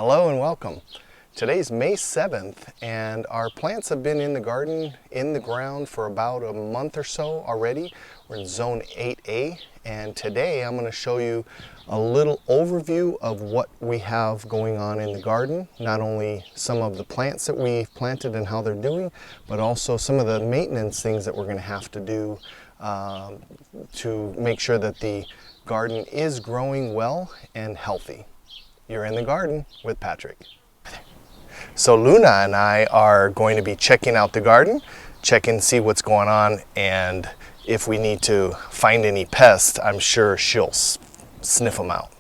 Hello and welcome. Today's May 7th and our plants have been in the garden, in the ground for about a month or so already. We're in zone 8A and today I'm going to show you a little overview of what we have going on in the garden. Not only some of the plants that we've planted and how they're doing, but also some of the maintenance things that we're going to have to do to make sure that the garden is growing well and healthy. You're in the garden with Patrick. So Luna and I are going to be checking out the garden, checking, see what's going on, and if we need to find any pests, I'm sure she'll sniff them out.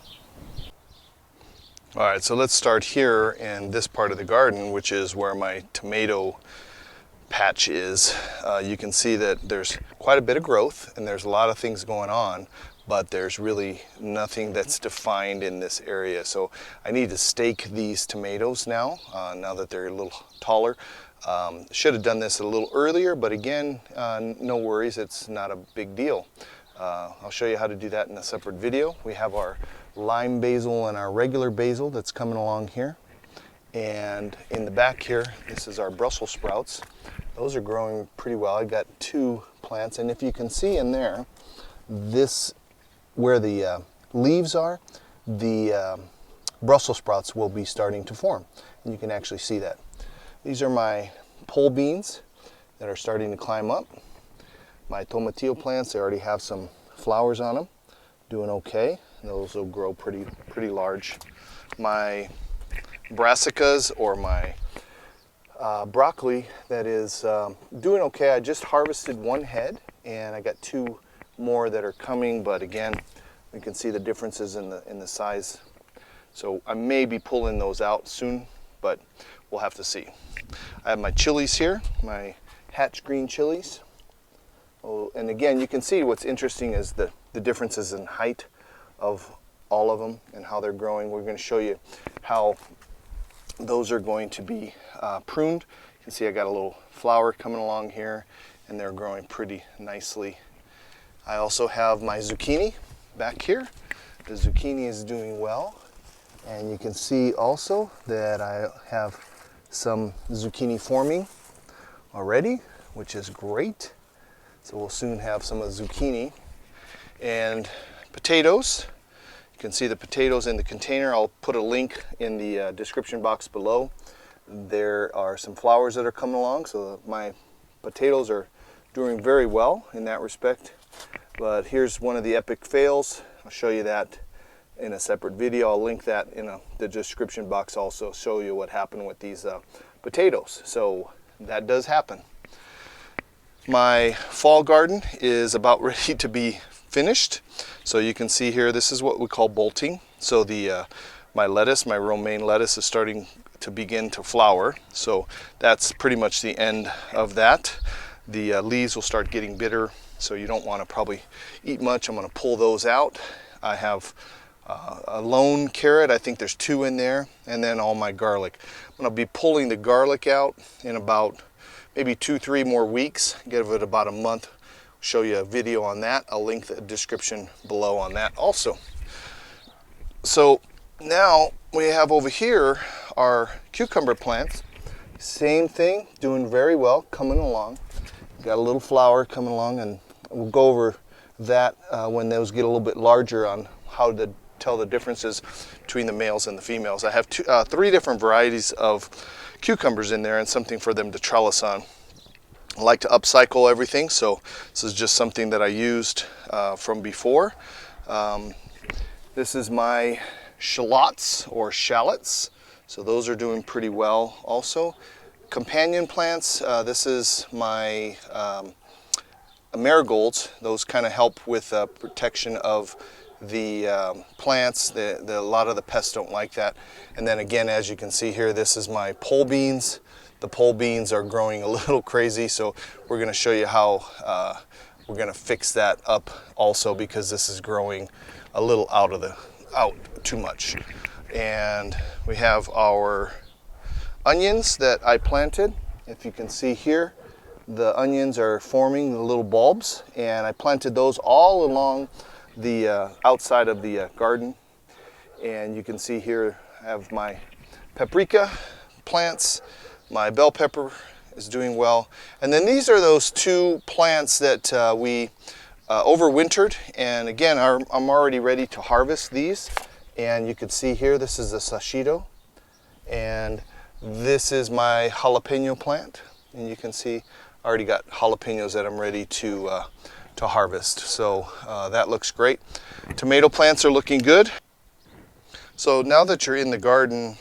All right, so let's start here in this part of the garden, which is where my tomato patch is. You can see that there's quite a bit of growth and there's a lot of things going on, but there's really nothing that's defined in this area. So I need to stake these tomatoes now, now that they're a little taller. Should have done this a little earlier, but again, no worries, it's not a big deal. I'll show you how to do that in a separate video. We have our lime basil and our regular basil that's coming along here. And in the back here, this is our Brussels sprouts. Those are growing pretty well. I got 2 plants, and if you can see in there, this where the leaves are, the Brussels sprouts will be starting to form. And you can actually see that. These are my pole beans that are starting to climb up. My tomatillo plants, they already have some flowers on them, doing okay. Those will grow pretty large. My brassicas, or my broccoli, that is doing okay. I just harvested 1 head and I got 2 more that are coming, but again, you can see the differences in the size. So I may be pulling those out soon, but we'll have to see. I have my chilies here, my hatch green chilies. Oh, and again, you can see what's interesting is the differences in height of all of them and how they're growing. We're going to show you how those are going to be pruned. You can see I got a little flower coming along here and they're growing pretty nicely. I also have my zucchini back here. The zucchini is doing well, and you can see also that I have some zucchini forming already, which is great. So we'll soon have some of the zucchini. And potatoes, you can see the potatoes in the container. I'll put a link in the description box below. There are some flowers that are coming along, so my potatoes are doing very well in that respect. But here's one of the epic fails. I'll show you that in a separate video. I'll link that in the description box also, show you what happened with these potatoes. So that does happen. My fall garden is about ready to be finished. So you can see here, this is what we call bolting. So my lettuce, my romaine lettuce, is starting to begin to flower. So that's pretty much the end of that. The leaves will start getting bitter, so you don't want to probably eat much. I'm going to pull those out. I have a lone carrot, I think there's 2 in there, and then all my garlic. I'm going to be pulling the garlic out in about maybe 2-3 more weeks, give it about a month. Show you a video on that. I'll link the description below on that also. So now we have over here our cucumber plants. Same thing, doing very well, coming along. Got a little flower coming along, and we'll go over that when those get a little bit larger on how to tell the differences between the males and the females. I have 3 different varieties of cucumbers in there and something for them to trellis on. I like to upcycle everything, so this is just something that I used from before. This is my shallots or shallots, so those are doing pretty well also. Companion plants, this is my marigolds. Those kind of help with protection of the plants. A lot of the pests don't like that. And then again, as you can see here, this is my pole beans. The pole beans are growing a little crazy, so we're going to show you how we're going to fix that up also, because this is growing a little out too much. And we have our onions that I planted. If you can see here, the onions are forming the little bulbs, and I planted those all along the outside of the garden. And you can see here I have my paprika plants. My bell pepper is doing well. And then these are those two plants that we overwintered. And again, I'm already ready to harvest these. And you can see here, this is a sashito. And this is my jalapeno plant. And you can see I already got jalapenos that I'm ready to harvest. So that looks great. Tomato plants are looking good. So now that you're in the garden,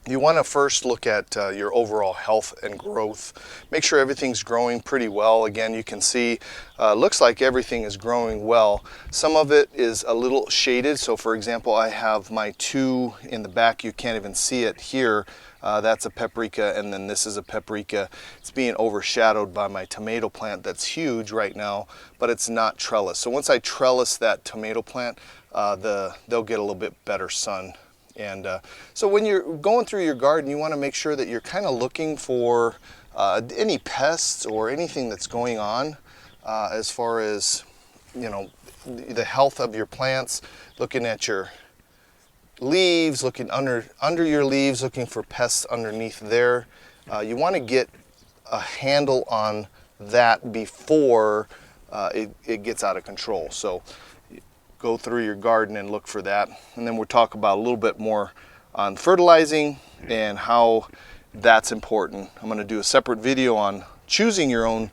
you want to first look at your overall health and growth. Make sure everything's growing pretty well. Again, you can see, looks like everything is growing well. Some of it is a little shaded. So for example, I have my two in the back. You can't even see it here. That's a paprika, and then this is a paprika. It's being overshadowed by my tomato plant that's huge right now, but it's not trellis. So once I trellis that tomato plant, they'll get a little bit better sun. And so when you're going through your garden, you want to make sure that you're kind of looking for any pests or anything that's going on as far as, you know, the health of your plants, looking at your leaves, looking under your leaves, looking for pests underneath there. You want to get a handle on that before it gets out of control. So go through your garden and look for that. And then we'll talk about a little bit more on fertilizing and how that's important. I'm going to do a separate video on choosing your own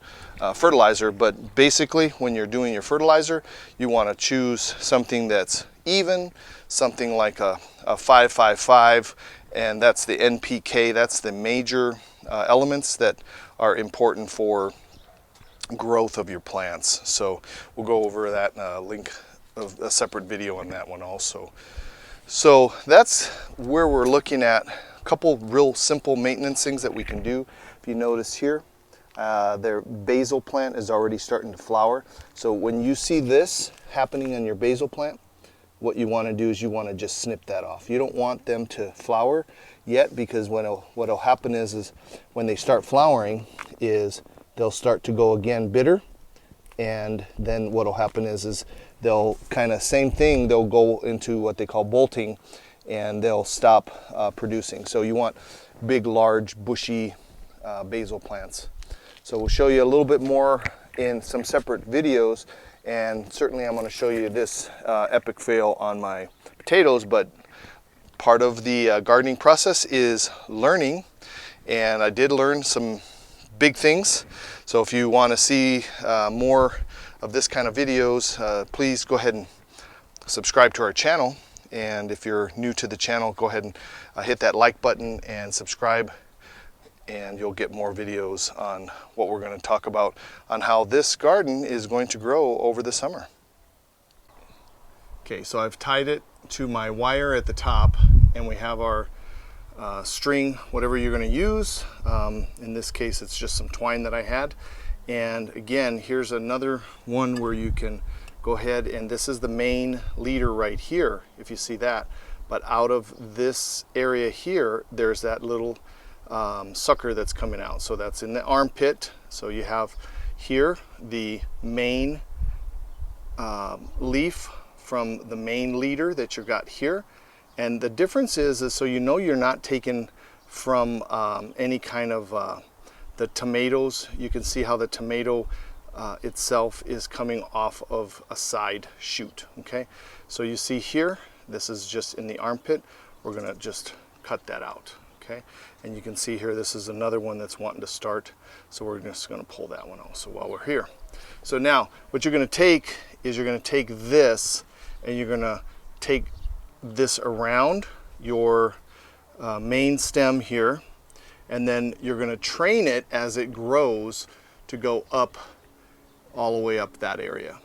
fertilizer, but basically when you're doing your fertilizer, you want to choose something that's even, something like a 5-5-5, and that's the NPK. That's the major elements that are important for growth of your plants. So we'll go over that link of a separate video on that one also. So that's where we're looking at a couple real simple maintenance things that we can do. If you notice here, their basil plant is already starting to flower. So when you see this happening on your basil plant, what you want to do is you want to just snip that off. You don't want them to flower yet, because what'll happen is when they start flowering is they'll start to go again bitter, and then what'll happen is they'll kind of same thing, they'll go into what they call bolting, and they'll stop producing. So you want big, large, bushy basil plants. So we'll show you a little bit more in some separate videos, and certainly I'm going to show you this epic fail on my potatoes. But part of the gardening process is learning, and I did learn some big things. So if you want to see more of this kind of videos, please go ahead and subscribe to our channel. And if you're new to the channel, go ahead and hit that like button and subscribe, and you'll get more videos on what we're going to talk about on how this garden is going to grow over the summer. Okay, so I've tied it to my wire at the top, and we have our string, whatever you're going to use. In this case, it's just some twine that I had. And again, here's another one where you can go ahead, and this is the main leader right here, if you see that. But out of this area here, there's that little sucker that's coming out. So that's in the armpit. So you have here the main leaf from the main leader that you've got here. And the difference is so you know you're not taking from any kind of the tomatoes. You can see how the tomato itself is coming off of a side shoot. Okay, so you see here, this is just in the armpit. We're gonna just cut that out. Okay, and you can see here, this is another one that's wanting to start. So we're just gonna pull that one also while we're here. So now what you're gonna take is you're gonna take this, and you're gonna take this around your main stem here, and then you're going to train it as it grows to go up all the way up that area.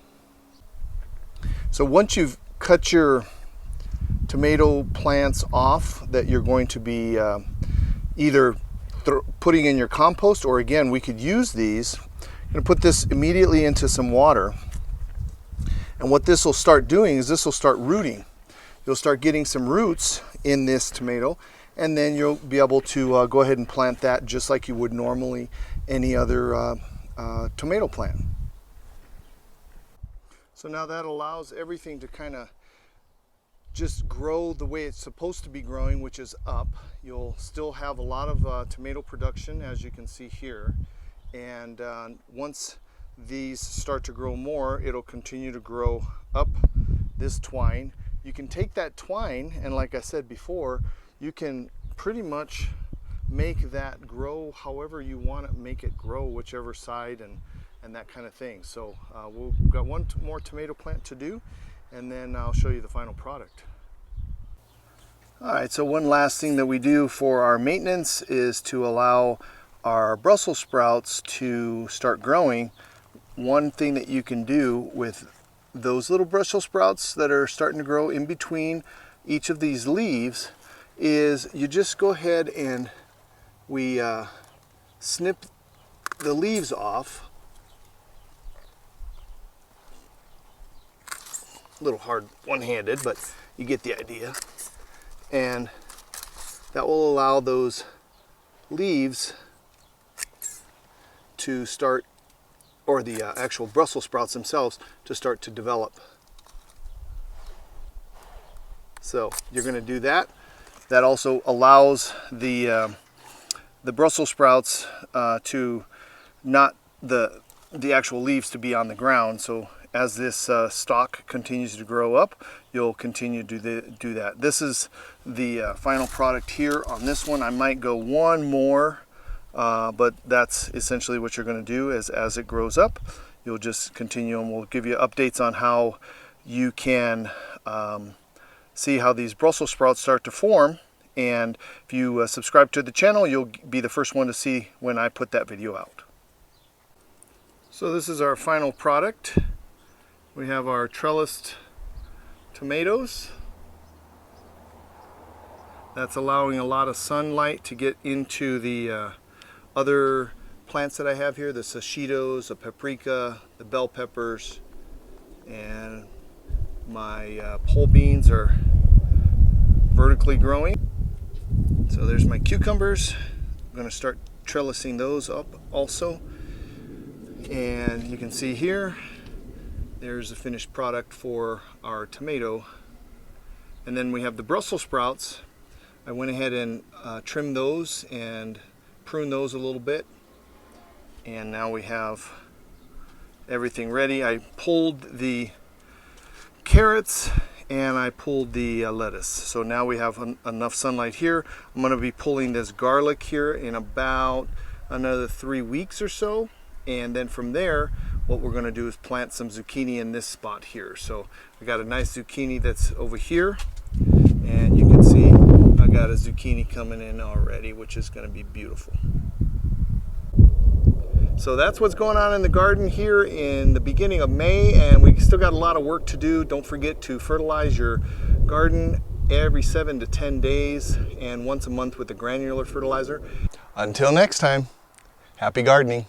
So once you've cut your tomato plants off that you're going to be either putting in your compost, or again, we could use these. I'm going to put this immediately into some water, and what this will start doing is this will start rooting. You'll start getting some roots in this tomato, and then you'll be able to go ahead and plant that just like you would normally any other tomato plant. So now that allows everything to kind of just grow the way it's supposed to be growing, which is up. You'll still have a lot of tomato production, as you can see here. And once these start to grow more, it'll continue to grow up this twine. You can take that twine, and like I said before, you can pretty much make that grow however you want to make it grow, whichever side and that kind of thing. So we've got one more tomato plant to do, and then I'll show you the final product. All right, so one last thing that we do for our maintenance is to allow our Brussels sprouts to start growing. One thing that you can do with those little Brussels sprouts that are starting to grow in between each of these leaves is you just go ahead and we snip the leaves off. A little hard one-handed, but you get the idea. And that will allow those leaves to start, or the actual Brussels sprouts themselves, to start to develop. So you're going to do that. That also allows the Brussels sprouts to not the actual leaves to be on the ground. So as this stalk continues to grow up, you'll continue to do that. This is the final product here on this one. I might go one more, but that's essentially what you're going to do. As it grows up, you'll just continue, and we'll give you updates on how you can see how these Brussels sprouts start to form. And if you subscribe to the channel, you'll be the first one to see when I put that video out. So this is our final product. We have our trellised tomatoes. That's allowing a lot of sunlight to get into the other plants that I have here, the sashitos, the paprika, the bell peppers, and my pole beans are vertically growing. So there's my cucumbers. I'm going to start trellising those up also. And you can see here, there's the finished product for our tomato. And then we have the Brussels sprouts. I went ahead and trimmed those and pruned those a little bit. And now we have everything ready. I pulled the carrots and I pulled the lettuce. So now we have enough sunlight here. I'm going to be pulling this garlic here in about another 3 weeks or so. And then from there, what we're going to do is plant some zucchini in this spot here. So I got a nice zucchini that's over here. And you can see I got a zucchini coming in already, which is going to be beautiful. So that's what's going on in the garden here in the beginning of May, and we still got a lot of work to do. Don't forget to fertilize your garden every 7 to 10 days and once a month with a granular fertilizer. Until next time, happy gardening.